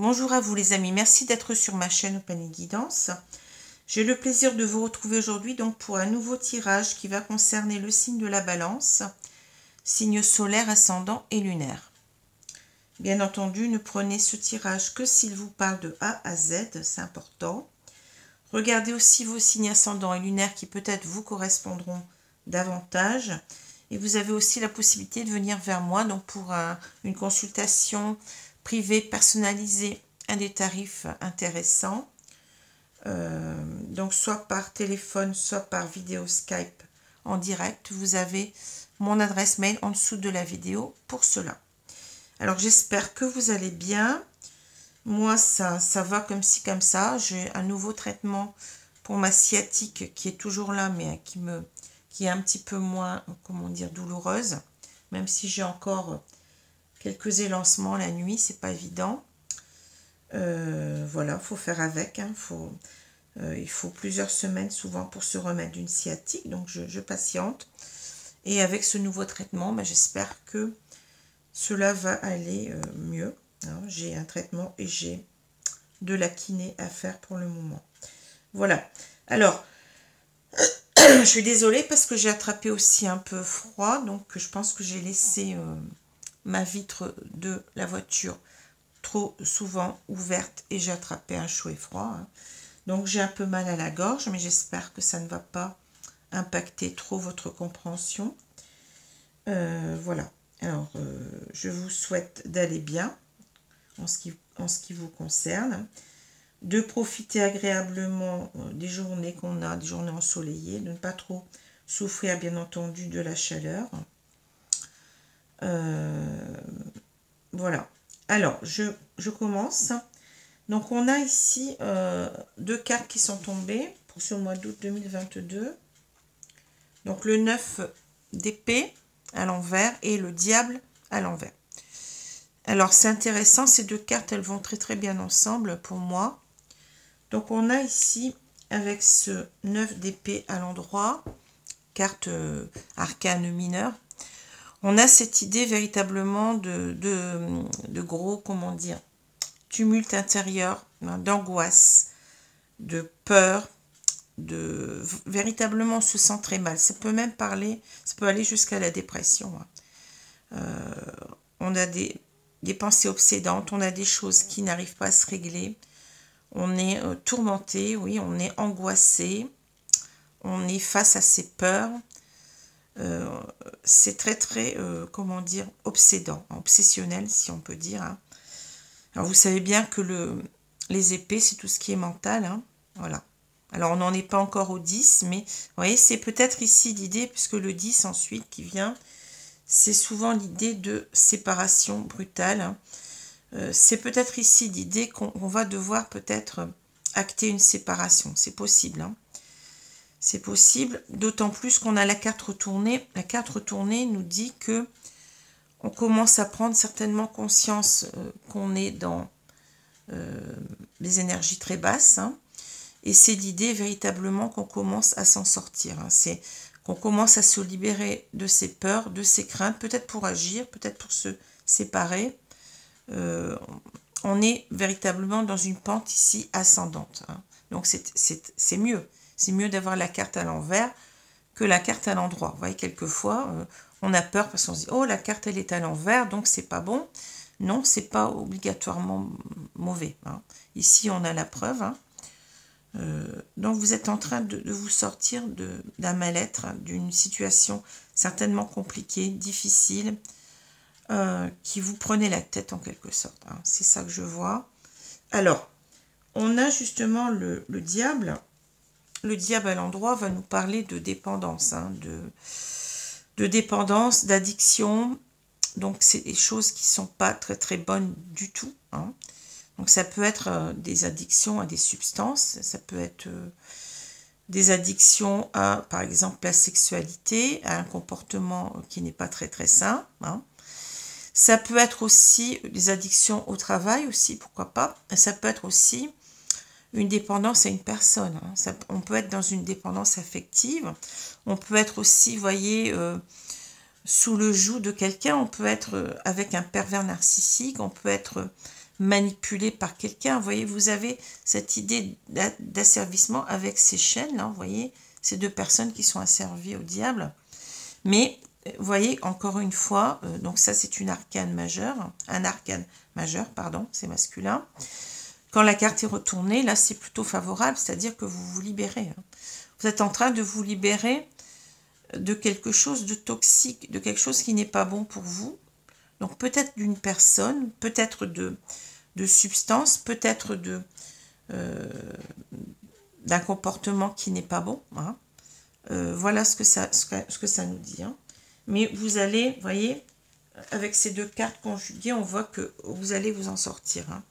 Bonjour à vous les amis, merci d'être sur ma chaîne Opanie Guidance. J'ai le plaisir de vous retrouver aujourd'hui donc pour un nouveau tirage qui va concerner le signe de la Balance, signe solaire, ascendant et lunaire. Bien entendu, ne prenez ce tirage que s'il vous parle de A à Z, c'est important. Regardez aussi vos signes ascendants et lunaires qui peut-être vous correspondront davantage. Et vous avez aussi la possibilité de venir vers moi donc pour une consultation privée, personnalisée, à des tarifs intéressants. Donc soit par téléphone, soit par vidéo Skype en direct. Vous avez mon adresse mail en dessous de la vidéo pour cela. Alors j'espère que vous allez bien. Moi ça va comme ci comme ça. J'ai un nouveau traitement pour ma sciatique qui est toujours là mais qui est un petit peu moins, comment dire, douloureuse. Même si j'ai encore quelques élancements la nuit, c'est pas évident. Voilà, faut faire avec. Hein, il faut plusieurs semaines souvent pour se remettre d'une sciatique. Donc je patiente. Et avec ce nouveau traitement, ben, j'espère que cela va aller mieux. Hein, j'ai un traitement et j'ai de la kiné à faire pour le moment. Voilà. Alors, je suis désolée parce que j'ai attrapé aussi un peu froid. Donc je pense que j'ai laissé ma vitre de la voiture trop souvent ouverte et j'ai attrapé un chaud et froid. Hein. Donc j'ai un peu mal à la gorge, mais j'espère que ça ne va pas impacter trop votre compréhension. Voilà. Alors, je vous souhaite d'aller bien en ce qui vous concerne, de profiter agréablement des journées qu'on a, des journées ensoleillées, de ne pas trop souffrir bien entendu de la chaleur. Voilà. Alors, je commence. Donc, on a ici deux cartes qui sont tombées pour ce mois d'août 2022. Donc, le 9 d'épée à l'envers et le diable à l'envers. Alors, c'est intéressant. Ces deux cartes, elles vont très très bien ensemble pour moi. Donc, on a ici, avec ce 9 d'épée à l'endroit, carte arcane mineure, on a cette idée véritablement de gros, comment dire, tumulte intérieur, hein, d'angoisse, de peur, véritablement on se sent très mal. Ça peut même parler, ça peut aller jusqu'à la dépression. Hein. On a des pensées obsédantes, on a des choses qui n'arrivent pas à se régler. On est tourmenté, oui, on est angoissé, on est face à ses peurs. C'est très très, comment dire, obsédant, obsessionnel si on peut dire. Hein. Alors vous savez bien que les épées, c'est tout ce qui est mental. Hein. Voilà. Alors on n'en est pas encore au 10, mais vous voyez, c'est peut-être ici l'idée, puisque le 10 ensuite qui vient, c'est souvent l'idée de séparation brutale. Hein. C'est peut-être ici l'idée qu'on va devoir peut-être acter une séparation. C'est possible. Hein. C'est possible, d'autant plus qu'on a la carte retournée. La carte retournée nous dit que on commence à prendre certainement conscience qu'on est dans les énergies très basses. Hein, et c'est l'idée véritablement qu'on commence à s'en sortir. Hein, c'est qu'on commence à se libérer de ses peurs, de ses craintes, peut-être pour agir, peut-être pour se séparer. On est véritablement dans une pente ici ascendante. Hein, donc c'est mieux. C'est mieux d'avoir la carte à l'envers que la carte à l'endroit. Vous voyez, quelquefois, on a peur parce qu'on se dit « Oh, la carte, elle est à l'envers, donc c'est pas bon. » Non, c'est pas obligatoirement mauvais. Hein. Ici, on a la preuve. Hein. Donc, vous êtes en train de vous sortir d'un mal-être, hein, d'une situation certainement compliquée, difficile, qui vous prenait la tête en quelque sorte. Hein. C'est ça que je vois. Alors, on a justement le diable. Le diable à l'endroit va nous parler de dépendance, hein, de dépendance, d'addiction. Donc, c'est des choses qui ne sont pas très très bonnes du tout. Hein. Donc, ça peut être des addictions à des substances, ça peut être des addictions à, par exemple, la sexualité, à un comportement qui n'est pas très très sain. Hein. Ça peut être aussi des addictions au travail aussi, pourquoi pas. Ça peut être aussi une dépendance à une personne. Hein. On peut être dans une dépendance affective. On peut être aussi, vous voyez, sous le joug de quelqu'un. On peut être avec un pervers narcissique. On peut être manipulé par quelqu'un. Vous voyez, vous avez cette idée d'asservissement avec ces chaînes, là, vous voyez, ces deux personnes qui sont asservies au diable. Mais, vous voyez, encore une fois, donc ça c'est une arcane majeure, un arcane majeur, pardon, c'est masculin. Quand la carte est retournée, là c'est plutôt favorable, c'est-à-dire que vous vous libérez. Vous êtes en train de vous libérer de quelque chose de toxique, de quelque chose qui n'est pas bon pour vous. Donc peut-être d'une personne, peut-être de substances, peut-être d'un comportement qui n'est pas bon. Hein. Voilà ce que ça nous dit. Hein. Mais vous allez, vous voyez, avec ces deux cartes conjuguées, on voit que vous allez vous en sortir. Hein.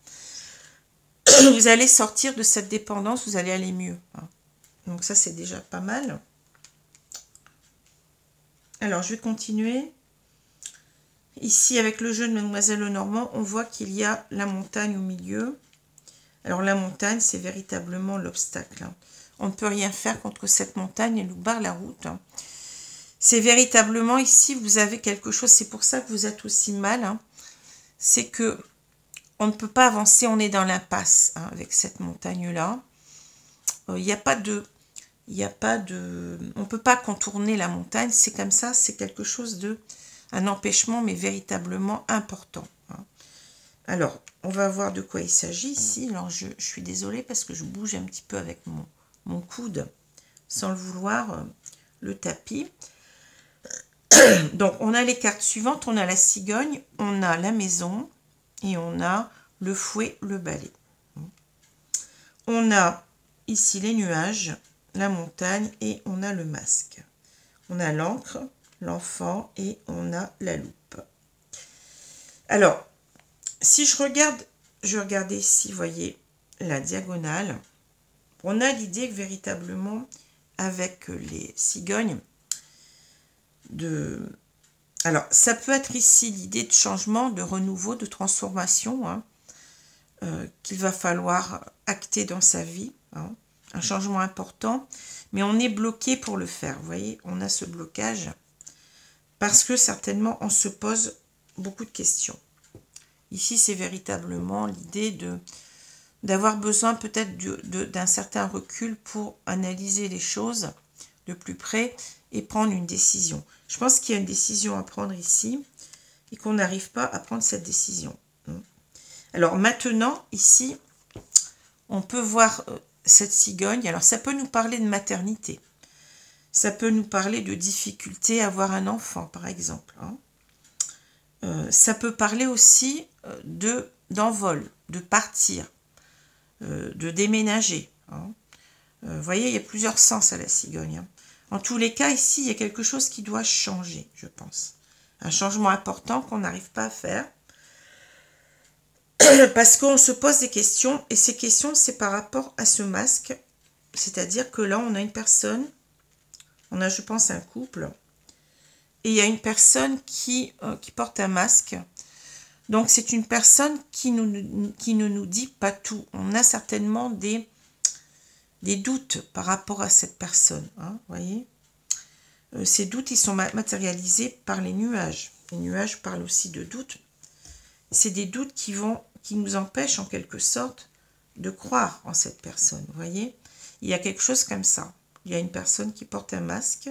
Vous allez sortir de cette dépendance, vous allez aller mieux. Hein. Donc ça, c'est déjà pas mal. Alors, je vais continuer. Ici, avec le jeu de Mademoiselle Lenormand, on voit qu'il y a la montagne au milieu. Alors, la montagne, c'est véritablement l'obstacle. Hein. On ne peut rien faire contre cette montagne, elle nous barre la route. Hein. C'est véritablement, ici, vous avez quelque chose, c'est pour ça que vous êtes aussi mal. Hein. C'est que on ne peut pas avancer, on est dans l'impasse hein, avec cette montagne-là. Il n'y a pas de... on ne peut pas contourner la montagne, c'est comme ça, c'est quelque chose de... un empêchement, mais véritablement important. Hein. Alors, on va voir de quoi il s'agit ici. Alors, je suis désolée parce que je bouge un petit peu avec mon coude, sans le vouloir, le tapis. Donc, on a les cartes suivantes. On a la cigogne, on a la maison et on a le fouet, le balai. On a ici les nuages, la montagne et on a le masque. On a l'encre, l'enfant et on a la loupe. Alors, si je vais regarder ici, vous voyez, la diagonale. On a l'idée que véritablement, avec les cigognes, alors, ça peut être ici l'idée de changement, de renouveau, de transformation, hein, qu'il va falloir acter dans sa vie. Hein, un changement important, mais on est bloqué pour le faire. Vous voyez, on a ce blocage parce que certainement, on se pose beaucoup de questions. Ici, c'est véritablement l'idée d'avoir besoin peut-être d'un certain recul pour analyser les choses de plus près et prendre une décision. Je pense qu'il y a une décision à prendre ici et qu'on n'arrive pas à prendre cette décision. Alors maintenant, ici, on peut voir cette cigogne. Alors ça peut nous parler de maternité. Ça peut nous parler de difficulté à avoir un enfant, par exemple. Hein. Ça peut parler aussi d'envol, de partir, de déménager. Hein. Vous voyez, il y a plusieurs sens à la cigogne. Hein. En tous les cas, ici, il y a quelque chose qui doit changer, je pense. Un changement important qu'on n'arrive pas à faire. Parce qu'on se pose des questions, et ces questions, c'est par rapport à ce masque. C'est-à-dire que là, on a une personne, on a, je pense, un couple, et il y a une personne qui porte un masque. Donc, c'est une personne qui ne nous dit pas tout. On a certainement des doutes par rapport à cette personne. Hein, voyez, ces doutes, ils sont matérialisés par les nuages. Les nuages parlent aussi de doutes. C'est des doutes qui nous empêchent en quelque sorte de croire en cette personne. Vous voyez, il y a quelque chose comme ça. Il y a une personne qui porte un masque,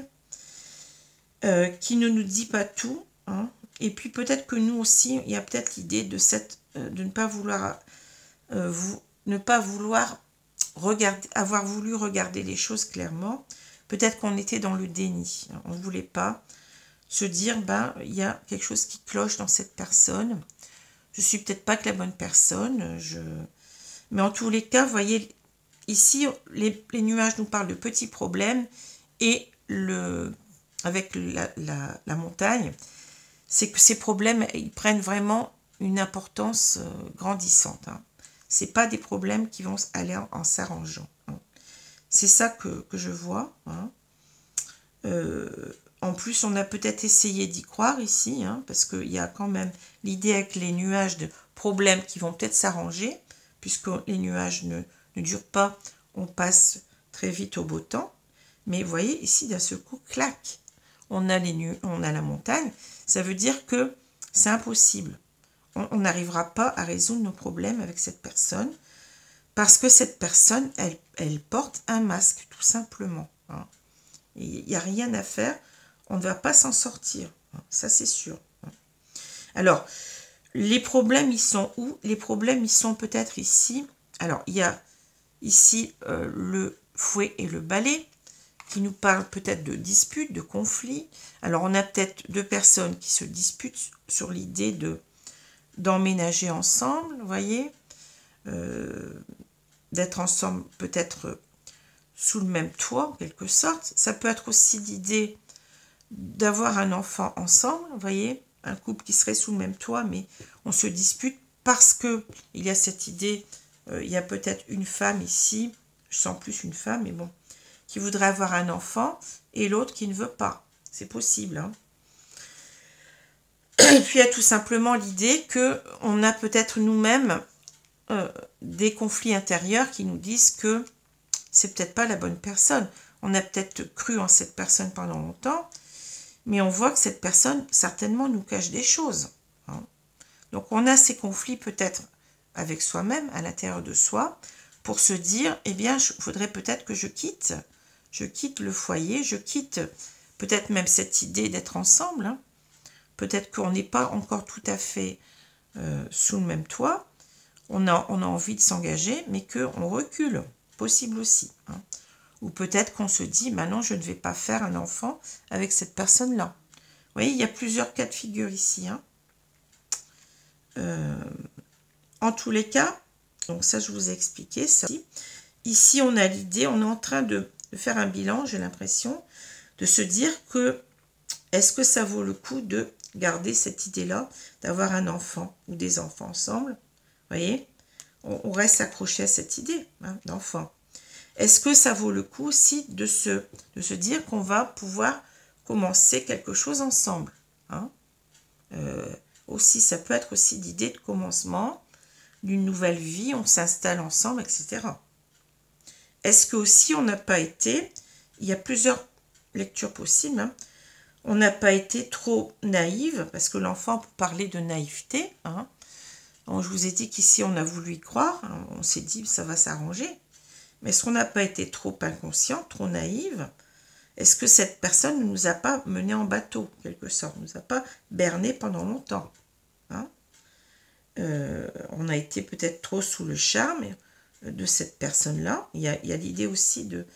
qui ne nous dit pas tout. Hein, et puis peut-être que nous aussi, il y a peut-être l'idée de ne pas vouloir avoir voulu regarder les choses clairement. Peut-être qu'on était dans le déni. On ne voulait pas se dire, il y a quelque chose qui cloche dans cette personne. Je ne suis peut-être pas que la bonne personne. Mais en tous les cas, vous voyez, ici, les nuages nous parlent de petits problèmes. Et avec la montagne, c'est que ces problèmes, ils prennent vraiment une importance grandissante. Hein. Ce n'est pas des problèmes qui vont aller en s'arrangeant. Hein. C'est ça que je vois. Hein. En plus, on a peut-être essayé d'y croire ici, hein, parce qu'il y a quand même l'idée avec les nuages de problèmes qui vont peut-être s'arranger, puisque les nuages ne durent pas, on passe très vite au beau temps. Mais vous voyez, ici, d'un seul coup, clac, on a la montagne. Ça veut dire que c'est impossible. on n'arrivera pas à résoudre nos problèmes avec cette personne parce que cette personne, elle porte un masque, tout simplement. Hein. Il n'y a rien à faire, on ne va pas s'en sortir, hein, ça c'est sûr. Hein. Alors, les problèmes, ils sont où? Les problèmes, ils sont peut-être ici. Alors, il y a ici le fouet et le balai qui nous parlent peut-être de disputes, de conflits. Alors, on a peut-être deux personnes qui se disputent sur l'idée d'emménager ensemble, vous voyez, d'être ensemble peut-être sous le même toit, en quelque sorte. Ça peut être aussi l'idée d'avoir un enfant ensemble, vous voyez, un couple qui serait sous le même toit, mais on se dispute parce que il y a cette idée, il y a peut-être une femme ici, je sens plus une femme, mais bon, qui voudrait avoir un enfant, et l'autre qui ne veut pas. C'est possible, hein. Et puis il y a tout simplement l'idée qu'on a peut-être nous-mêmes des conflits intérieurs qui nous disent que c'est peut-être pas la bonne personne. On a peut-être cru en cette personne pendant longtemps, mais on voit que cette personne, certainement, nous cache des choses. Hein. Donc on a ces conflits peut-être avec soi-même, à l'intérieur de soi, pour se dire, eh bien, il faudrait peut-être que je quitte le foyer, je quitte peut-être même cette idée d'être ensemble. Hein. Peut-être qu'on n'est pas encore tout à fait sous le même toit. On a envie de s'engager, mais qu'on recule. Possible aussi. Hein. Ou peut-être qu'on se dit, maintenant, je ne vais pas faire un enfant avec cette personne-là. Vous voyez, il y a plusieurs cas de figure ici. Hein. En tous les cas, donc ça, je vous ai expliqué ça. Ici, on a l'idée, on est en train de faire un bilan, j'ai l'impression, de se dire que est-ce que ça vaut le coup de garder cette idée-là, d'avoir un enfant ou des enfants ensemble? Vous voyez, on reste accroché à cette idée, hein, d'enfant. Est-ce que ça vaut le coup aussi de se dire qu'on va pouvoir commencer quelque chose ensemble, hein? Aussi, ça peut être aussi l'idée de commencement d'une nouvelle vie, on s'installe ensemble, etc. Est-ce que aussi on n'a pas été, il y a plusieurs lectures possibles, hein, on n'a pas été trop naïve, parce que l'enfant peut parler de naïveté. Hein. Donc, je vous ai dit qu'ici on a voulu y croire, hein, on s'est dit ça va s'arranger. Mais est-ce qu'on n'a pas été trop inconscient, trop naïve? Est-ce que cette personne ne nous a pas mené en bateau, en quelque sorte, ne nous a pas berné pendant longtemps, hein? On a été peut-être trop sous le charme de cette personne-là. Il y a l'idée aussi de,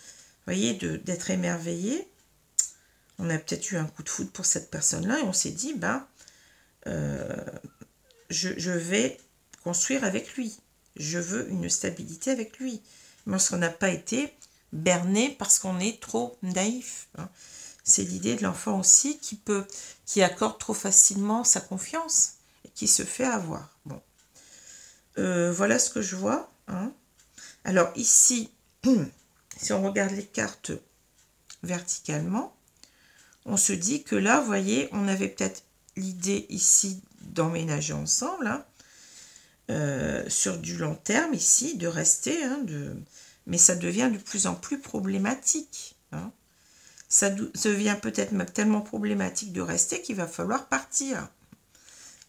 voyez, d'être émerveillé. On a peut-être eu un coup de foudre pour cette personne-là et on s'est dit, ben, je vais construire avec lui. Je veux une stabilité avec lui. Mais on n'a pas été berné parce qu'on est trop naïf. Hein. C'est l'idée de l'enfant aussi qui accorde trop facilement sa confiance et qui se fait avoir. Bon. Voilà ce que je vois. Hein. Alors ici, si on regarde les cartes verticalement, on se dit que là, vous voyez, on avait peut-être l'idée ici d'emménager ensemble, hein, sur du long terme ici, de rester, hein, mais ça devient de plus en plus problématique. Hein. Ça devient peut-être même tellement problématique de rester qu'il va falloir partir.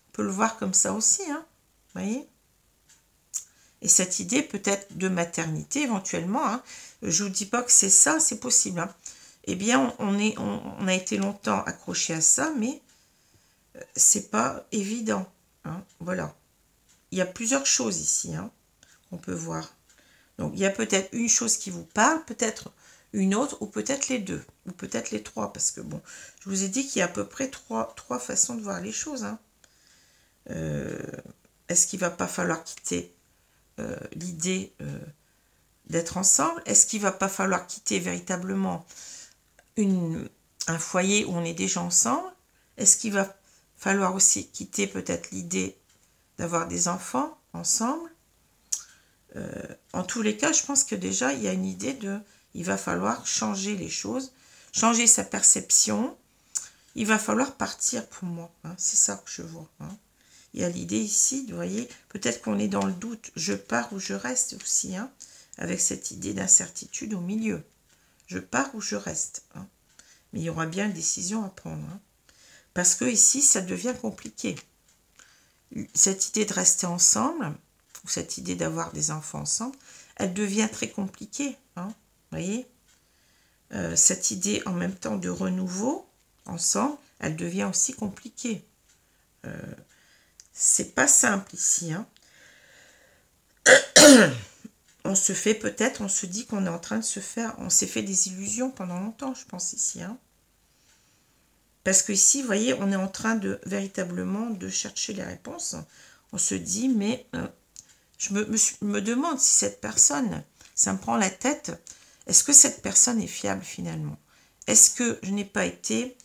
On peut le voir comme ça aussi, hein, vous voyez. Et cette idée peut-être de maternité éventuellement, hein, je ne vous dis pas que c'est ça, c'est possible. Hein. Eh bien, on a été longtemps accroché à ça, mais c'est pas évident. Hein, voilà. Il y a plusieurs choses ici, hein, qu'on peut voir. Donc, il y a peut-être une chose qui vous parle, peut-être une autre, ou peut-être les deux, ou peut-être les trois, parce que bon, je vous ai dit qu'il y a à peu près trois façons de voir les choses. Hein. Est-ce qu'il ne va pas falloir quitter l'idée d'être ensemble? Est-ce qu'il ne va pas falloir quitter véritablement un foyer où on est déjà ensemble? Est-ce qu'il va falloir aussi quitter peut-être l'idée d'avoir des enfants ensemble? En tous les cas, je pense que déjà, il y a une idée il va falloir changer les choses, changer sa perception. Il va falloir partir pour moi. Hein, c'est ça que je vois. Hein. Il y a l'idée ici, vous voyez, peut-être qu'on est dans le doute. Je pars ou je reste aussi, hein, avec cette idée d'incertitude au milieu. Je pars ou je reste. Hein. Mais il y aura bien une décision à prendre. Hein. Parce que ici, ça devient compliqué. cette idée de rester ensemble, ou cette idée d'avoir des enfants ensemble, elle devient très compliquée. Hein, vous voyez, cette idée en même temps de renouveau ensemble, elle devient aussi compliquée. C'est pas simple ici. Hein. On se fait peut-être, on se dit qu'on est en train de se faire, on s'est fait des illusions pendant longtemps, je pense ici. Hein. Parce que ici, vous voyez, on est en train de véritablement de chercher les réponses. On se dit, mais je me demande si cette personne, ça me prend la tête, est-ce que cette personne est fiable finalement? Est-ce que je n'ai pas été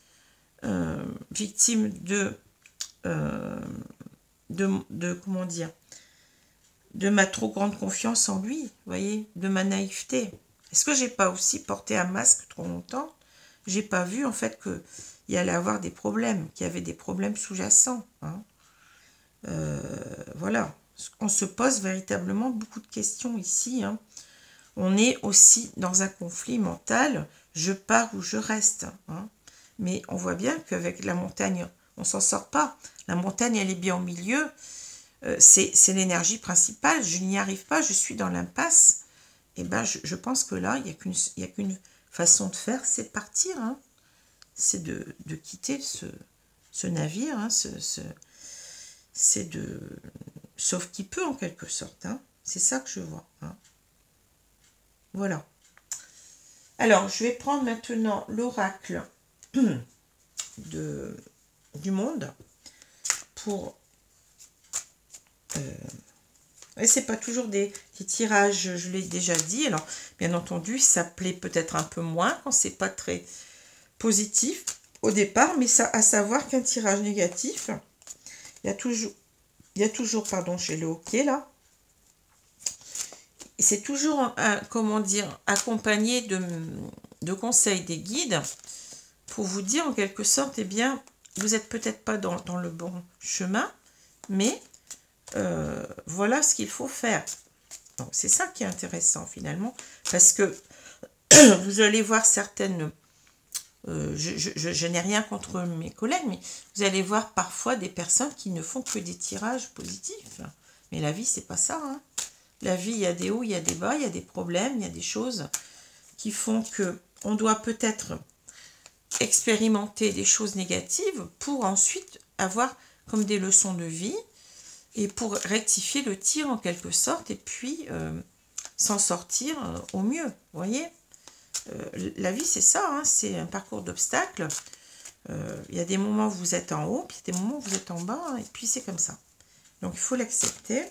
victime de comment dire, de ma trop grande confiance en lui, vous voyez, de ma naïveté. Est-ce que j'ai pas aussi porté un masque trop longtemps? J'ai pas vu en fait que il allait avoir des problèmes, qu'il y avait des problèmes sous-jacents. Hein. Voilà, on se pose véritablement beaucoup de questions ici. Hein. On est aussi dans un conflit mental, je pars ou je reste. Hein. Mais on voit bien qu'avec la montagne, on s'en sort pas. La montagne, elle est bien au milieu. C'est l'énergie principale. Je n'y arrive pas, je suis dans l'impasse. Et ben, je pense que là, il n'y a qu'une façon de faire, c'est de partir. Hein. C'est de quitter ce navire. Hein, c'est de... Sauf qui peut, en quelque sorte. Hein. C'est ça que je vois. Hein. Voilà. Alors, je vais prendre maintenant l'oracle du monde pour... et c'est pas toujours des tirages, je l'ai déjà dit. Alors, bien entendu, ça plaît peut-être un peu moins quand c'est pas très positif au départ, mais ça, à savoir qu'un tirage négatif, il y a toujours, pardon, chez le hockey là, c'est toujours, comment dire, accompagné de conseils des guides pour vous dire en quelque sorte, eh bien, vous n'êtes peut-être pas dans le bon chemin, mais voilà ce qu'il faut faire. Donc c'est ça qui est intéressant finalement, parce que vous allez voir certaines... je n'ai rien contre mes collègues, mais vous allez voir parfois des personnes qui ne font que des tirages positifs. Mais la vie, c'est pas ça. Hein. La vie, il y a des hauts, il y a des bas, il y a des problèmes, il y a des choses qui font que on doit peut-être expérimenter des choses négatives pour ensuite avoir comme des leçons de vie et pour rectifier le tir en quelque sorte et puis s'en sortir au mieux. Vous voyez, la vie, c'est ça, hein, c'est un parcours d'obstacles. Il y a des moments où vous êtes en haut, puis il y a des moments où vous êtes en bas, et puis c'est comme ça. Donc, il faut l'accepter.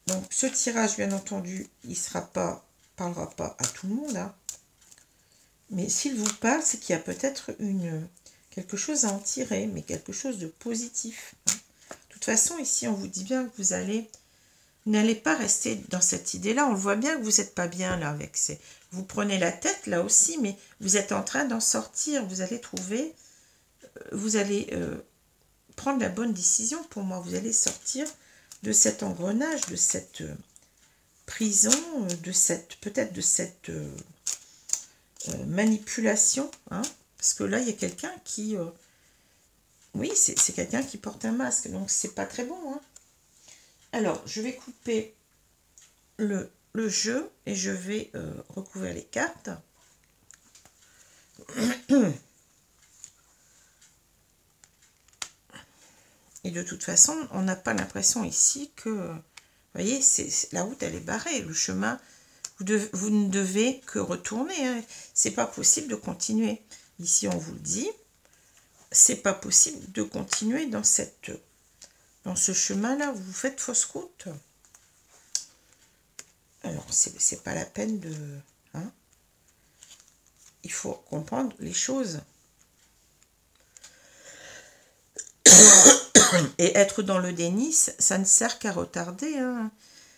Donc, ce tirage, bien entendu, il parlera pas à tout le monde. Hein. Mais s'il vous parle, c'est qu'il y a peut-être quelque chose à en tirer, mais quelque chose de positif. Hein. De toute façon, ici, on vous dit bien que vous n'allez pas rester dans cette idée-là. On le voit bien que vous n'êtes pas bien là avec vous prenez la tête là aussi, mais vous êtes en train d'en sortir. Vous allez trouver, vous allez prendre la bonne décision pour moi. Vous allez sortir de cet engrenage, de cette prison, peut-être de cette manipulation. Hein, parce que là, il y a quelqu'un qui... oui, c'est quelqu'un qui porte un masque, donc c'est pas très bon. Hein. Alors, je vais couper le jeu et je vais recouvrir les cartes. Et de toute façon, on n'a pas l'impression ici que... Vous voyez, la route, elle est barrée. Le chemin, vous ne devez que retourner. Hein. C'est pas possible de continuer. Ici, on vous le dit. C'est pas possible de continuer dans ce chemin-là. Vous faites fausse route. Alors, c'est pas la peine de... Hein. Il faut comprendre les choses. Et être dans le déni, ça ne sert qu'à retarder. Hein.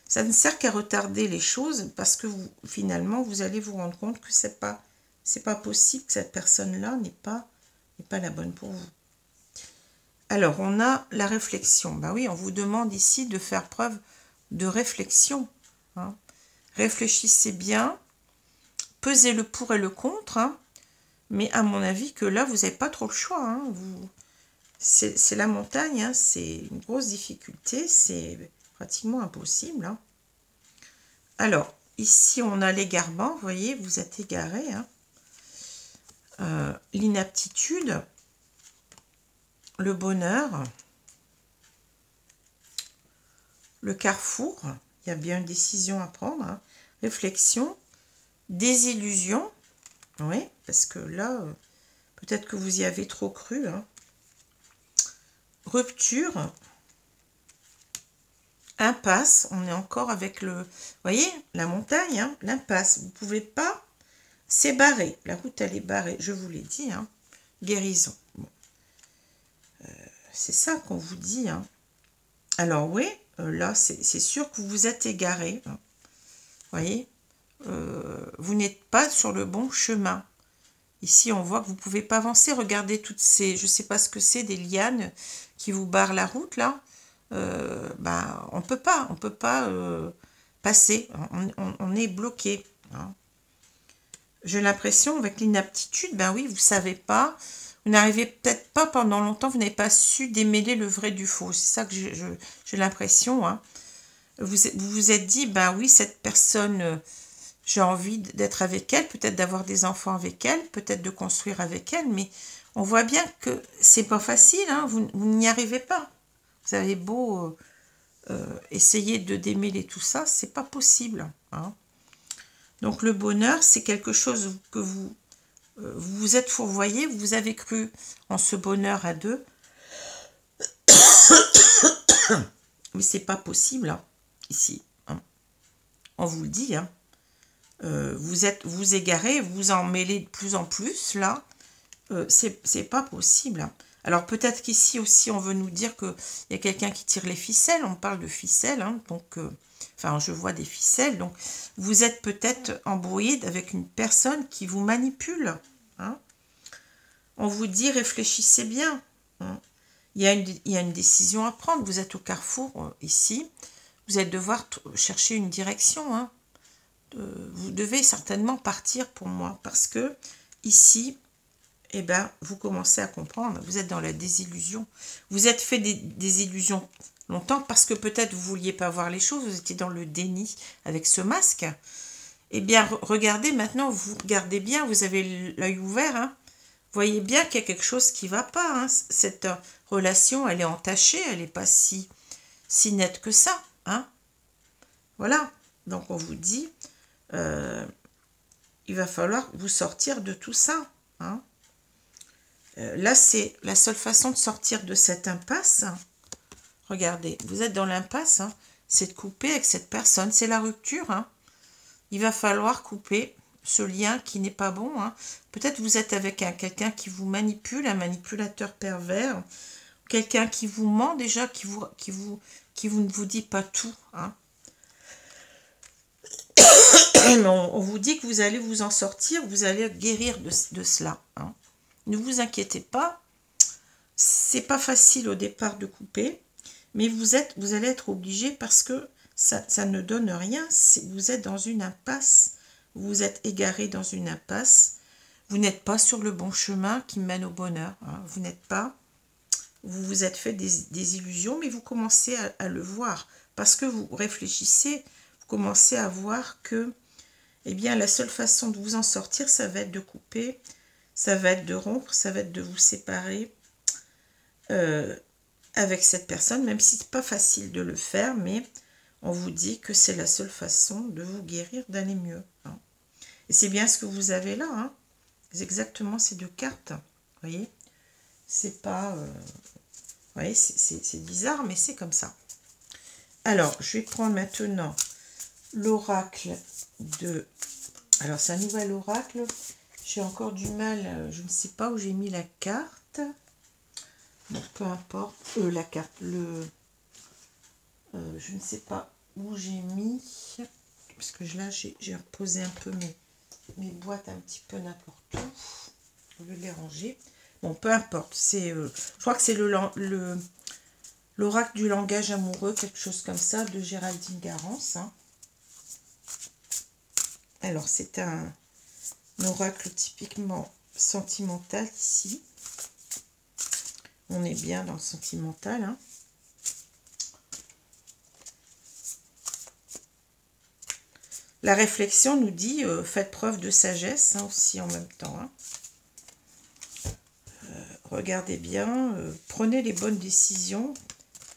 Ça ne sert qu'à retarder les choses parce que finalement, vous allez vous rendre compte que c'est pas possible que cette personne-là n'est pas la bonne pour vous. Alors, on a la réflexion. Ben oui, on vous demande ici de faire preuve de réflexion. Hein. Réfléchissez bien, pesez le pour et le contre, hein. Mais à mon avis que là, vous n'avez pas trop le choix. Hein. c'est la montagne, hein, c'est une grosse difficulté, c'est pratiquement impossible. Hein. Alors, ici, on a l'égarement, vous voyez, vous êtes égaré. Hein. L'inaptitude, le bonheur, le carrefour, il y a bien une décision à prendre, hein. Réflexion, désillusion, oui, parce que là, peut-être que vous y avez trop cru, hein. Rupture, impasse, on est encore avec le, vous voyez, la montagne, hein, l'impasse, vous ne pouvez pas, c'est barré, la route elle est barrée, je vous l'ai dit, hein. Guérison, bon. C'est ça qu'on vous dit, hein. Alors oui, là c'est sûr que vous vous êtes égaré, hein. Voyez, vous n'êtes pas sur le bon chemin. Ici, on voit que vous ne pouvez pas avancer. Regardez toutes ces, je ne sais pas ce que c'est, des lianes qui vous barrent la route, là. Ben, on peut pas passer. On est bloqué. Hein. J'ai l'impression, avec l'inaptitude, ben oui, vous ne savez pas. Vous n'arrivez peut-être pas pendant longtemps, vous n'avez pas su démêler le vrai du faux. C'est ça que j'ai l'impression. Hein. Vous vous êtes dit, ben oui, cette personne... j'ai envie d'être avec elle, peut-être d'avoir des enfants avec elle, peut-être de construire avec elle, mais on voit bien que c'est pas facile, hein, vous n'y arrivez pas. Vous avez beau essayer de démêler tout ça, c'est pas possible. Hein. Donc le bonheur, c'est quelque chose que vous vous êtes fourvoyé, vous avez cru en ce bonheur à deux, mais c'est pas possible, hein, ici. Hein. On vous le dit, hein. Vous égarez, vous en mêlez de plus en plus, là, c'est pas possible. Alors peut-être qu'ici aussi, on veut nous dire qu'il y a quelqu'un qui tire les ficelles, on parle de ficelles, hein, donc, enfin, je vois des ficelles, donc vous êtes peut-être embrouillé avec une personne qui vous manipule. Hein. On vous dit, réfléchissez bien. Hein. Il y a une décision à prendre, vous êtes au carrefour, ici, vous allez devoir chercher une direction, hein. Vous devez certainement partir pour moi, parce que ici, eh ben, vous commencez à comprendre, vous êtes dans la désillusion. Vous êtes fait des illusions longtemps, parce que peut-être vous ne vouliez pas voir les choses, vous étiez dans le déni avec ce masque. Eh bien, regardez maintenant, vous regardez bien, vous avez l'œil ouvert, hein. Vous voyez bien qu'il y a quelque chose qui ne va pas. Hein. Cette relation, elle est entachée, elle n'est pas si nette que ça. Hein. Voilà, donc on vous dit... il va falloir vous sortir de tout ça. Hein. Là, c'est la seule façon de sortir de cette impasse. Regardez, vous êtes dans l'impasse, hein, c'est de couper avec cette personne, c'est la rupture. Hein. Il va falloir couper ce lien qui n'est pas bon. Hein. Peut-être vous êtes avec quelqu'un qui vous manipule, un manipulateur pervers, quelqu'un qui vous ment déjà, qui ne vous dit pas tout. Hein. On vous dit que vous allez vous en sortir, vous allez guérir de cela. Hein. Ne vous inquiétez pas, c'est pas facile au départ de couper, mais vous allez être obligé parce que ça ne donne rien. Vous êtes dans une impasse, vous êtes égaré dans une impasse, vous n'êtes pas sur le bon chemin qui mène au bonheur. Hein. Vous n'êtes pas, vous vous êtes fait des illusions, mais vous commencez à le voir parce que vous réfléchissez, vous commencez à voir que eh bien, la seule façon de vous en sortir, ça va être de couper, ça va être de rompre, ça va être de vous séparer avec cette personne, même si ce n'est pas facile de le faire, mais on vous dit que c'est la seule façon de vous guérir, d'aller mieux. Hein. Et c'est bien ce que vous avez là, hein. C'est exactement ces deux cartes, vous voyez. C'est pas... vous voyez, c'est bizarre, mais c'est comme ça. Alors, je vais prendre maintenant l'oracle de... Alors, c'est un nouvel oracle. J'ai encore du mal. Je ne sais pas où j'ai mis la carte. Bon, peu importe. La carte. Je ne sais pas où j'ai mis. Parce que là, j'ai reposé un peu mes boîtes un petit peu n'importe où. Au lieu de les ranger. Bon, peu importe. Je crois que c'est l'oracle du langage amoureux. Quelque chose comme ça. De Géraldine Garance. Hein. Alors, c'est un oracle typiquement sentimental ici. On est bien dans le sentimental. Hein. La réflexion nous dit, faites preuve de sagesse hein, aussi en même temps. Hein. Regardez bien, prenez les bonnes décisions.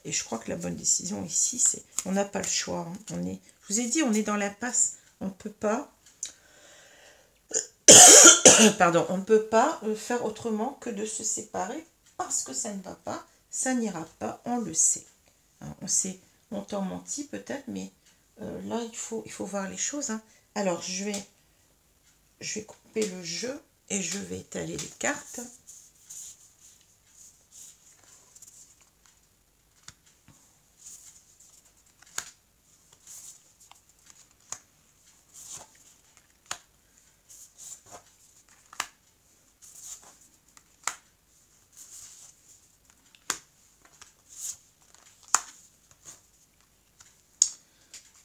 Et je crois que la bonne décision ici, c'est on n'a pas le choix. Hein. Je vous ai dit, on est dans l'impasse. On ne peut pas... Pardon, on ne peut pas faire autrement que de se séparer parce que ça ne va pas, ça n'ira pas, on le sait. Hein, on s'est longtemps menti peut-être, mais là, il faut voir les choses. Hein. Alors, je vais couper le jeu et je vais étaler les cartes.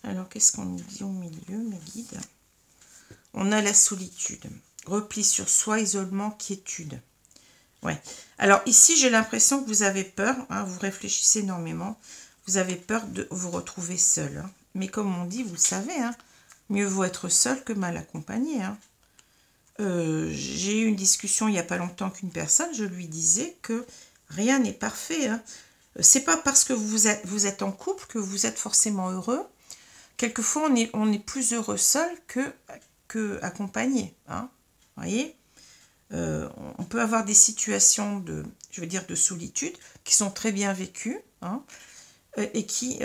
Alors, qu'est-ce qu'on nous dit au milieu, mes guides? On a la solitude, repli sur soi, isolement, quiétude. Ouais. Alors, ici, j'ai l'impression que vous avez peur, hein, vous réfléchissez énormément, vous avez peur de vous retrouver seul. Hein. Mais comme on dit, vous le savez, hein, mieux vaut être seul que mal accompagné. Hein. J'ai eu une discussion il n'y a pas longtemps qu'une personne, je lui disais que rien n'est parfait. Hein. C'est pas parce que vous êtes en couple que vous êtes forcément heureux. Quelquefois, on est plus heureux seul que accompagné. Hein, voyez, on peut avoir des situations de solitude qui sont très bien vécues hein, et qui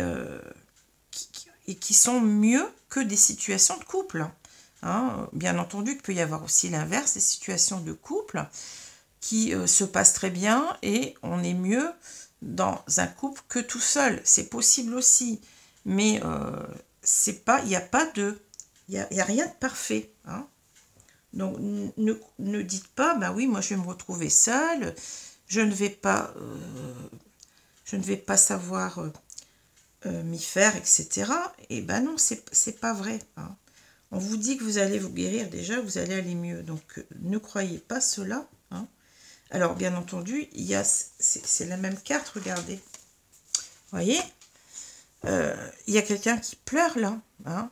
sont mieux que des situations de couple. Hein. Bien entendu, il peut y avoir aussi l'inverse, des situations de couple qui se passent très bien et on est mieux dans un couple que tout seul. C'est possible aussi, mais il n'y a rien de parfait. Hein. Donc, ne dites pas, bah oui, moi je vais me retrouver seule, je ne vais pas savoir m'y faire, etc. Et ben non, c'est pas vrai. Hein. On vous dit que vous allez vous guérir, déjà, vous allez aller mieux. Donc, ne croyez pas cela. Hein. Alors, bien entendu, c'est la même carte, regardez. Vous voyez, il y a quelqu'un qui pleure là. Hein.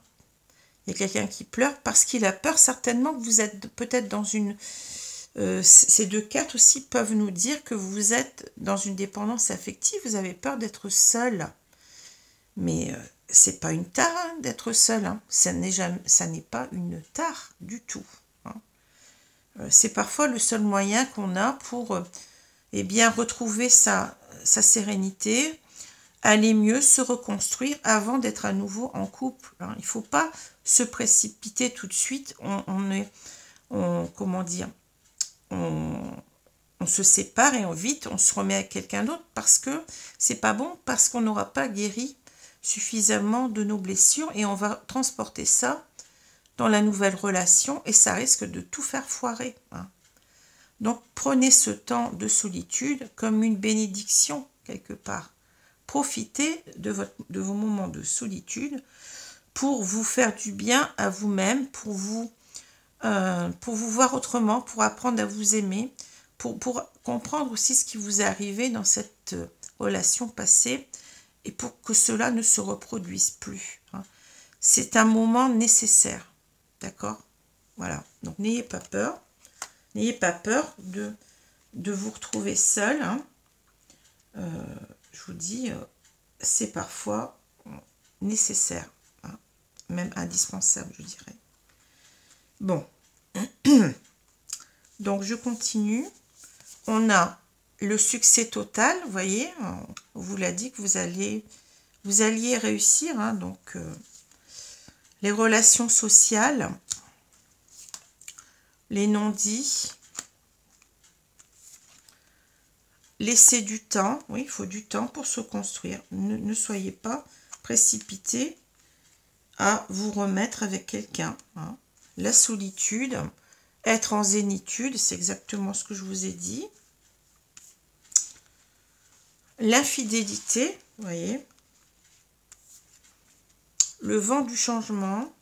Il y a quelqu'un qui pleure parce qu'il a peur certainement que vous êtes peut-être dans une... ces deux cartes aussi peuvent nous dire que vous êtes dans une dépendance affective, vous avez peur d'être seul. Mais c'est pas une tare hein, d'être seul, hein. Ça n'est pas une tare du tout. Hein. C'est parfois le seul moyen qu'on a pour eh bien, retrouver sa sérénité, aller mieux, se reconstruire avant d'être à nouveau en couple. Hein. Il ne faut pas se précipiter tout de suite. Comment dire, on se sépare et vite on se remet à quelqu'un d'autre parce que c'est pas bon, parce qu'on n'aura pas guéri suffisamment de nos blessures et on va transporter ça dans la nouvelle relation et ça risque de tout faire foirer. Hein. Donc prenez ce temps de solitude comme une bénédiction quelque part. Profitez de vos moments de solitude pour vous faire du bien à vous-même, pour vous voir autrement, pour apprendre à vous aimer, pour comprendre aussi ce qui vous est arrivé dans cette relation passée et pour que cela ne se reproduise plus. Hein. C'est un moment nécessaire, d'accord? Voilà, donc n'ayez pas peur. N'ayez pas peur de vous retrouver seul. Hein. Je vous dis, c'est parfois nécessaire, hein, même indispensable, je dirais. Bon, donc je continue. On a le succès total, vous voyez, on vous l'a dit que vous alliez réussir. Hein, donc, les relations sociales, les non-dits, laissez du temps, oui, il faut du temps pour se construire. Ne soyez pas précipité à vous remettre avec quelqu'un. Hein. La solitude, être en zénitude, c'est exactement ce que je vous ai dit. L'infidélité, vous voyez. Le vent du changement.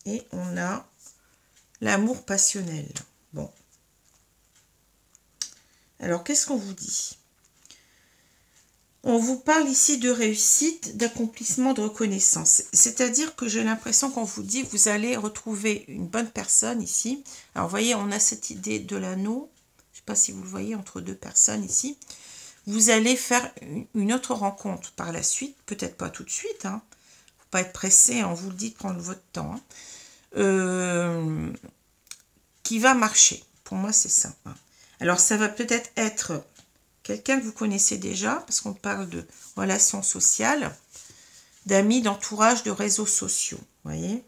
Et on a l'amour passionnel. Bon. Alors, qu'est-ce qu'on vous dit? On vous parle ici de réussite, d'accomplissement, de reconnaissance. C'est-à-dire que j'ai l'impression qu'on vous dit que vous allez retrouver une bonne personne ici. Alors, vous voyez, on a cette idée de l'anneau. Je ne sais pas si vous le voyez entre deux personnes ici. Vous allez faire une autre rencontre par la suite. Peut-être pas tout de suite. Hein. Faut pas être pressé. On vous le dit de prendre votre temps. Hein. Qui va marcher. Pour moi, c'est ça. Hein. Alors, ça va peut-être être quelqu'un que vous connaissez déjà, parce qu'on parle de relations sociales, d'amis, d'entourage, de réseaux sociaux. Vous voyez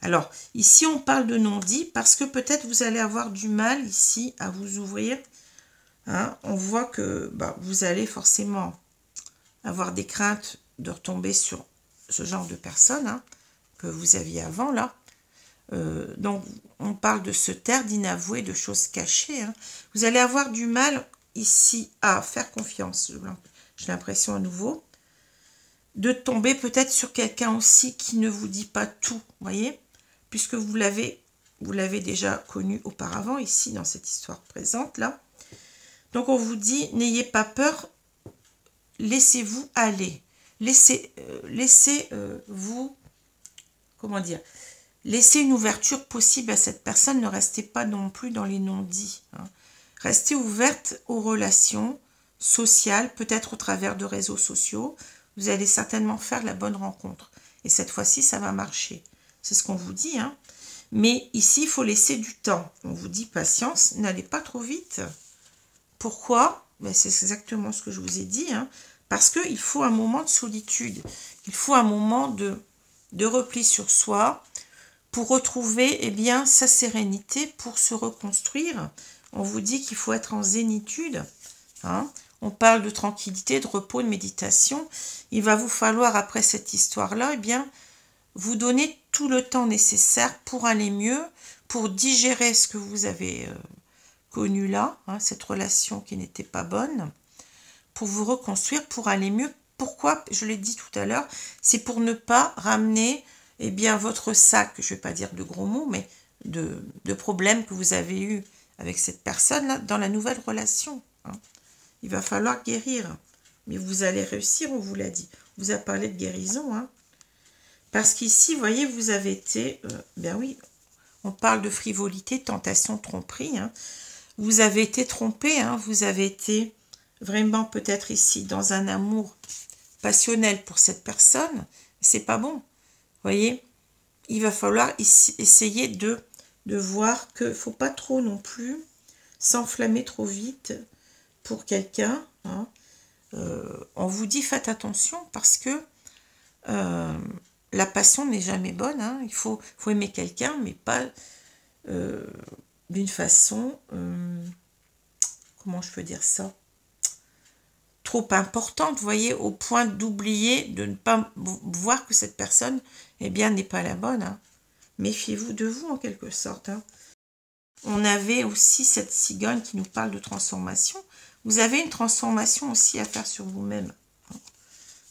alors, ici, on parle de non-dit, parce que peut-être vous allez avoir du mal ici à vous ouvrir. Hein. On voit que vous allez forcément avoir des craintes de retomber sur ce genre de personnes hein, que vous aviez avant, là. Donc, on parle de se taire, d'inavouer, de choses cachées. Hein. Vous allez avoir du mal ici à faire confiance, j'ai l'impression à nouveau, de tomber peut-être sur quelqu'un aussi qui ne vous dit pas tout, voyez, puisque vous l'avez déjà connu auparavant ici dans cette histoire présente là. Donc, on vous dit, n'ayez pas peur, laissez-vous aller, laissez-vous, comment dire, laissez une ouverture possible à cette personne, ne restez pas non plus dans les non-dits. Hein. Restez ouverte aux relations sociales, peut-être au travers de réseaux sociaux. Vous allez certainement faire la bonne rencontre. Et cette fois-ci, ça va marcher. C'est ce qu'on vous dit. Hein. Mais ici, il faut laisser du temps. On vous dit patience, n'allez pas trop vite. Pourquoi? Ben, c'est exactement ce que je vous ai dit. Hein. Parce qu'il faut un moment de solitude. Il faut un moment de repli sur soi, pour retrouver bien, sa sérénité, pour se reconstruire. On vous dit qu'il faut être en zénitude. Hein. On parle de tranquillité, de repos, de méditation. Il va vous falloir, après cette histoire-là, vous donner tout le temps nécessaire pour aller mieux, pour digérer ce que vous avez connu là, hein, cette relation qui n'était pas bonne, pour vous reconstruire, pour aller mieux. Pourquoi? Je l'ai dit tout à l'heure, c'est pour ne pas ramener votre sac, je ne vais pas dire de gros mots, mais de problèmes que vous avez eus avec cette personne-là dans la nouvelle relation. Hein. Il va falloir guérir. Mais vous allez réussir, on vous l'a dit. On vous a parlé de guérison. Hein. Parce qu'ici, vous voyez, vous avez été... oui, on parle de frivolité, tentation, tromperie. Hein. Vous avez été trompé. Hein. Vous avez été vraiment peut-être ici dans un amour passionnel pour cette personne. C'est pas bon. Voyez, il va falloir essayer de voir qu'il ne faut pas trop non plus s'enflammer trop vite pour quelqu'un. Hein. On vous dit faites attention parce que la passion n'est jamais bonne. Hein. Il faut aimer quelqu'un, mais pas d'une façon, comment je peux dire ça, trop importante, vous voyez, au point d'oublier, de ne pas voir que cette personne, n'est pas la bonne. Hein. Méfiez-vous de vous, en quelque sorte. Hein. On avait aussi cette cigogne qui nous parle de transformation. Vous avez une transformation aussi à faire sur vous-même. Hein. Vous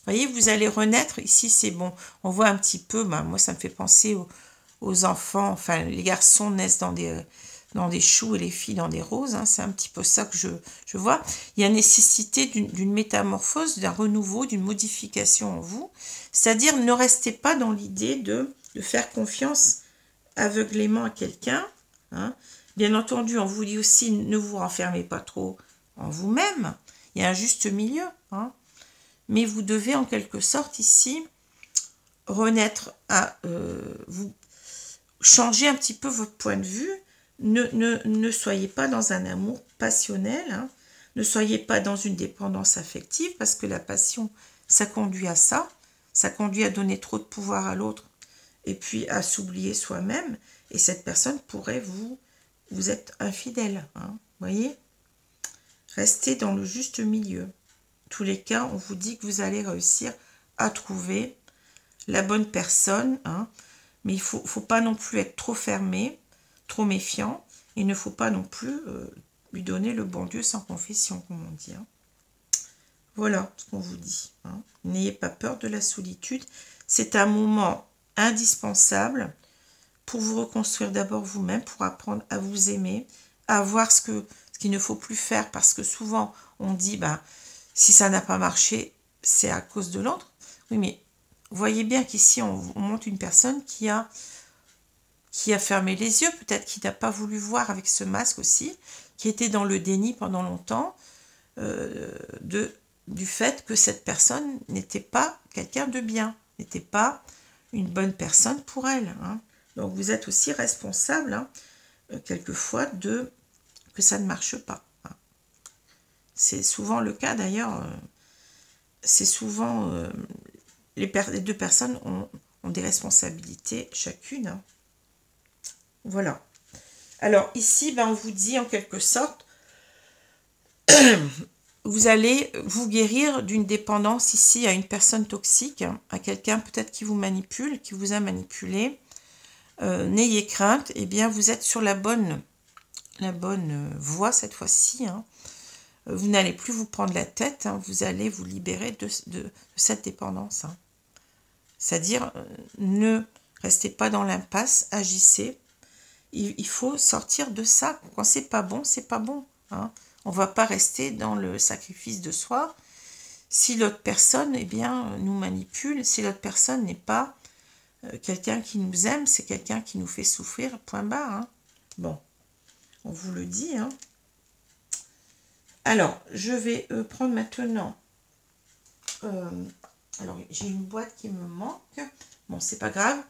voyez, vous allez renaître. Ici, c'est bon. On voit un petit peu, moi, ça me fait penser aux enfants. Enfin, les garçons naissent dans des choux et les filles dans des roses. Hein. C'est un petit peu ça que je vois. Il y a nécessité d'une métamorphose, d'un renouveau, d'une modification en vous. C'est-à-dire, ne restez pas dans l'idée de faire confiance aveuglément à quelqu'un. Hein. Bien entendu, on vous dit aussi, ne vous renfermez pas trop en vous-même. Il y a un juste milieu. Hein. Mais vous devez en quelque sorte ici renaître à vous changer un petit peu votre point de vue. Ne soyez pas dans un amour passionnel, hein. Ne soyez pas dans une dépendance affective, parce que la passion, ça conduit à ça. Ça conduit à donner trop de pouvoir à l'autre, et puis à s'oublier soi-même. Et cette personne pourrait vous être infidèle. Hein, voyez, restez dans le juste milieu. En tous les cas, on vous dit que vous allez réussir à trouver la bonne personne. Hein, mais il ne faut pas non plus être trop fermé, trop méfiant. Il ne faut pas non plus lui donner le bon Dieu sans confession, comme on dit. Hein. Voilà ce qu'on vous dit. Hein. N'ayez pas peur de la solitude. C'est un moment indispensable pour vous reconstruire d'abord vous-même, pour apprendre à vous aimer, à voir ce qu'il ne faut plus faire, parce que souvent on dit, ben, si ça n'a pas marché, c'est à cause de l'autre. Oui, mais vous voyez bien qu'ici, on montre une personne qui a fermé les yeux, peut-être qui n'a pas voulu voir avec ce masque aussi, qui était dans le déni pendant longtemps, du fait que cette personne n'était pas quelqu'un de bien, n'était pas une bonne personne pour elle. Hein. Donc vous êtes aussi responsable, hein, quelquefois, que ça ne marche pas. Hein. C'est souvent le cas d'ailleurs, c'est souvent les deux personnes ont des responsabilités chacune. Hein. Voilà. Alors ici, ben, on vous dit en quelque sorte, vous allez vous guérir d'une dépendance ici à une personne toxique, à quelqu'un peut-être qui vous manipule, qui vous a manipulé. N'ayez crainte, eh bien vous êtes sur la bonne voie cette fois-ci. Hein. Vous n'allez plus vous prendre la tête, hein, vous allez vous libérer de cette dépendance. Hein. C'est-à-dire, ne restez pas dans l'impasse, agissez. Il faut sortir de ça. Quand c'est pas bon, c'est pas bon. Hein. On ne va pas rester dans le sacrifice de soi. Si l'autre personne, eh bien, nous manipule, si l'autre personne n'est pas quelqu'un qui nous aime, c'est quelqu'un qui nous fait souffrir, point barre. Hein. Bon, on vous le dit. Hein. Alors, je vais prendre maintenant... alors, j'ai une boîte qui me manque. Bon, c'est pas grave.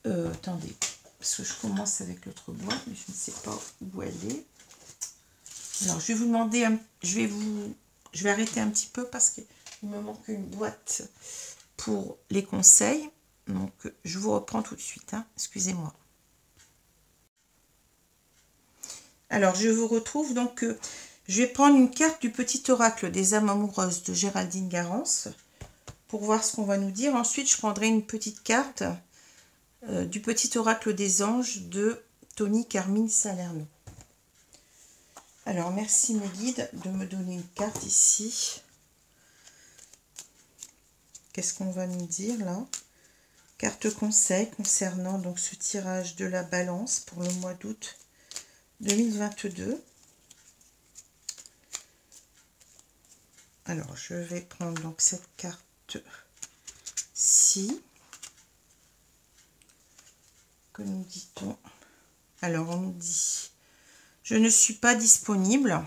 Attendez, parce que je commence avec l'autre boîte, mais je ne sais pas où elle est. Alors, je vais vous demander... je vais arrêter un petit peu parce qu'il me manque une boîte pour les conseils. Donc, je vous reprends tout de suite. Hein. Excusez-moi. Alors, je vous retrouve. Donc, je vais prendre une carte du petit oracle des âmes amoureuses de Géraldine Garance pour voir ce qu'on va nous dire. Ensuite, je prendrai une petite carte du petit oracle des anges de Tony Carmine Salerno. Alors, merci mes guides de me donner une carte ici. Qu'est-ce qu'on va nous dire là? Carte conseil concernant donc ce tirage de la balance pour le mois d'août 2022. Alors, je vais prendre donc cette carte-ci. Que nous dit-on? Alors, on nous dit... Je ne suis pas disponible.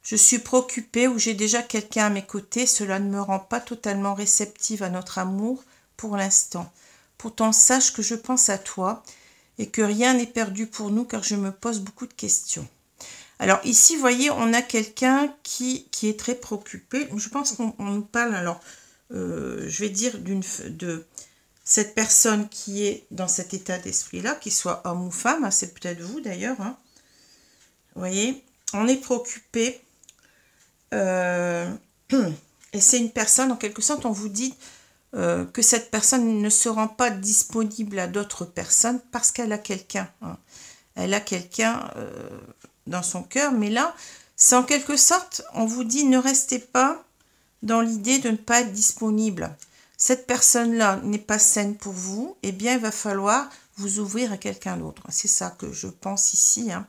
Je suis préoccupée ou j'ai déjà quelqu'un à mes côtés. Cela ne me rend pas totalement réceptive à notre amour pour l'instant. Pourtant, sache que je pense à toi et que rien n'est perdu pour nous car je me pose beaucoup de questions. Alors ici, vous voyez, on a quelqu'un qui est très préoccupé. Je pense qu'on nous parle, alors, je vais dire de cette personne qui est dans cet état d'esprit-là, qu'il soit homme ou femme, hein, c'est peut-être vous d'ailleurs. Hein. Vous voyez, on est préoccupé. Et c'est une personne, en quelque sorte, on vous dit que cette personne ne se rend pas disponible à d'autres personnes parce qu'elle a quelqu'un. Hein. Elle a quelqu'un dans son cœur, mais là, c'est en quelque sorte, on vous dit, ne restez pas dans l'idée de ne pas être disponible. Cette personne-là n'est pas saine pour vous, eh bien, il va falloir vous ouvrir à quelqu'un d'autre. C'est ça que je pense ici. Hein.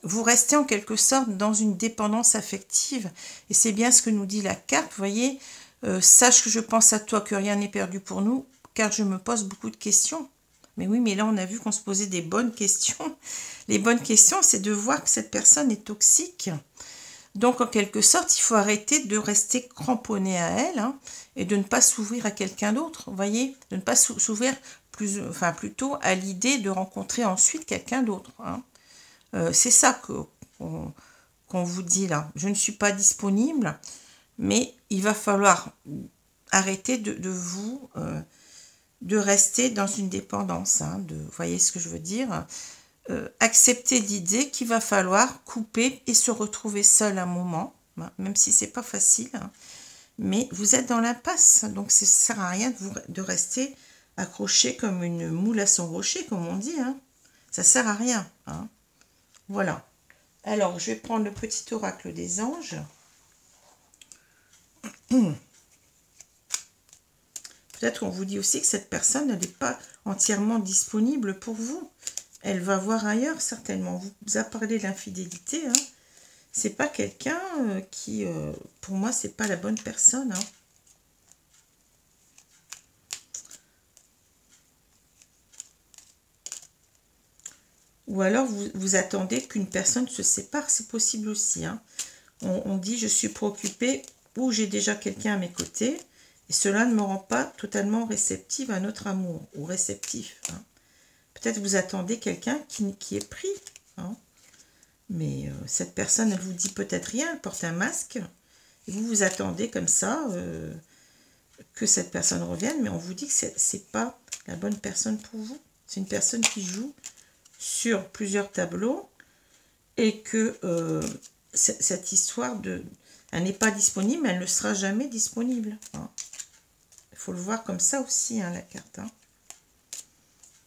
Vous restez en quelque sorte dans une dépendance affective, et c'est bien ce que nous dit la carte, vous voyez. Sache que je pense à toi, que rien n'est perdu pour nous, car je me pose beaucoup de questions. Mais oui, mais là, on a vu qu'on se posait des bonnes questions. Les bonnes questions, c'est de voir que cette personne est toxique. Donc, en quelque sorte, il faut arrêter de rester cramponné à elle, hein, et de ne pas s'ouvrir à quelqu'un d'autre, vous voyez. De ne pas s'ouvrir plutôt à l'idée de rencontrer ensuite quelqu'un d'autre. Hein. C'est ça qu'on vous dit là. Je ne suis pas disponible. Mais il va falloir arrêter de rester dans une dépendance. Hein, vous voyez ce que je veux dire? Accepter l'idée qu'il va falloir couper et se retrouver seul un moment, hein, même si c'est pas facile. Hein, mais vous êtes dans l'impasse, donc ça ne sert à rien de rester accroché comme une moule à son rocher, comme on dit. Hein. Ça ne sert à rien. Hein. Voilà. Alors, je vais prendre le petit oracle des anges. Peut-être qu'on vous dit aussi que cette personne n'est pas entièrement disponible pour vous. elle va voir ailleurs certainement. Vous a parlé de l'infidélité. Hein. C'est pas quelqu'un qui, pour moi, c'est pas la bonne personne. Hein. Ou alors, vous attendez qu'une personne se sépare, c'est possible aussi. Hein. On dit, je suis préoccupée ou j'ai déjà quelqu'un à mes côtés. Et cela ne me rend pas totalement réceptive à notre amour. Ou réceptif. Hein. Peut-être vous attendez quelqu'un qui est pris. Hein. Mais cette personne, elle vous dit peut-être rien. Elle porte un masque. Et vous vous attendez comme ça que cette personne revienne. Mais on vous dit que c'est pas la bonne personne pour vous. C'est une personne qui joue sur plusieurs tableaux et que cette histoire elle n'est pas disponible, elle ne sera jamais disponible. Hein. Il faut le voir comme ça aussi, hein, la carte. Hein.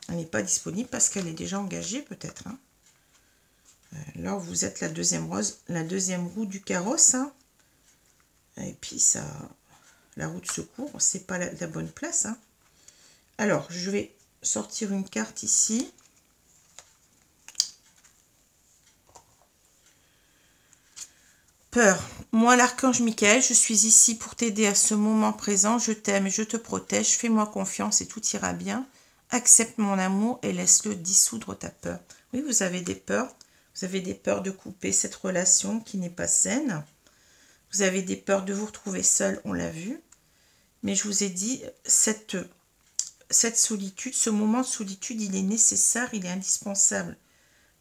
Elle n'est pas disponible parce qu'elle est déjà engagée peut-être. Hein. Là, vous êtes la deuxième roue du carrosse. Hein. Et puis ça, la roue de secours, c'est pas la bonne place. Hein. Alors, je vais sortir une carte ici. Peur. Moi, l'archange Michael, je suis ici pour t'aider à ce moment présent. Je t'aime et je te protège. Fais-moi confiance et tout ira bien. Accepte mon amour et laisse-le dissoudre ta peur. Oui, vous avez des peurs. Vous avez des peurs de couper cette relation qui n'est pas saine. Vous avez des peurs de vous retrouver seul, on l'a vu. Mais je vous ai dit, cette solitude, ce moment de solitude, il est nécessaire, il est indispensable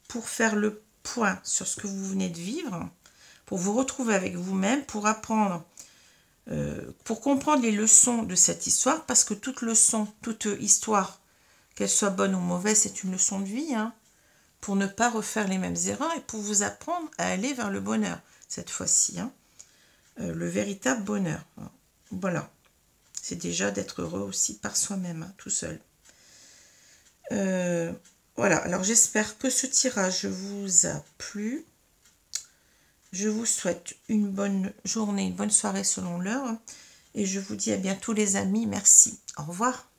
pour faire le point sur ce que vous venez de vivre, pour vous retrouver avec vous-même, pour apprendre, pour comprendre les leçons de cette histoire, parce que toute leçon, toute histoire, qu'elle soit bonne ou mauvaise, c'est une leçon de vie, hein, pour ne pas refaire les mêmes erreurs et pour vous apprendre à aller vers le bonheur, cette fois-ci, hein, le véritable bonheur. Voilà, c'est déjà d'être heureux aussi par soi-même, hein, tout seul. Voilà, alors j'espère que ce tirage vous a plu. Je vous souhaite une bonne journée, une bonne soirée selon l'heure. Et je vous dis à bientôt les amis. Merci. Au revoir.